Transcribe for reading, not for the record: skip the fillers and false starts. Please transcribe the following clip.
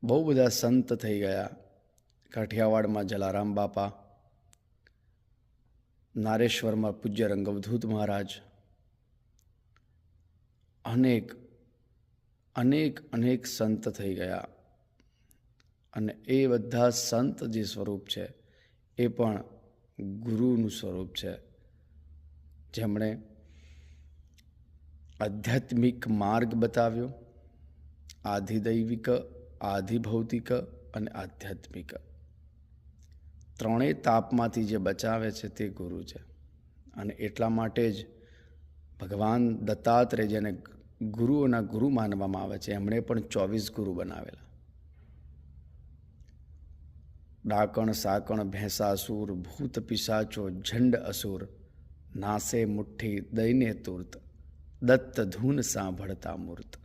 બહુ બધા સંત થઈ ગયા. કાઠિયાવાડમાં જલારામ બાપા, નારેશ્વરમાં પૂજ્ય રંગવધૂત મહારાજ, અનેક અનેક અનેક સંત થઈ ગયા. અને એ બધા સંત જે સ્વરૂપ છે એ પણ ગુરુનું સ્વરૂપ છે, જેમણે આધ્યાત્મિક માર્ગ બતાવ્યો, આધિદૈવિક, આધિભૌતિક અને આધ્યાત્મિક. ત્રણેય તાપમાંથી જે બચાવે છે તે ગુરુ છે. અને એટલા માટે જ ભગવાન દત્તાત્રેય, જેને ગુરુઓના ગુરુ માનવામાં આવે છે, એમણે પણ 24 ગુરુ બનાવેલા. ડાકણ સાકણ ભેંસાસુર, ભૂત પિશાચો ઝંડ અસુર, નાસે મુઠ્ઠી દઈને તુર્ત, દત્ત ધૂન સાંભળતા મૂર્ત.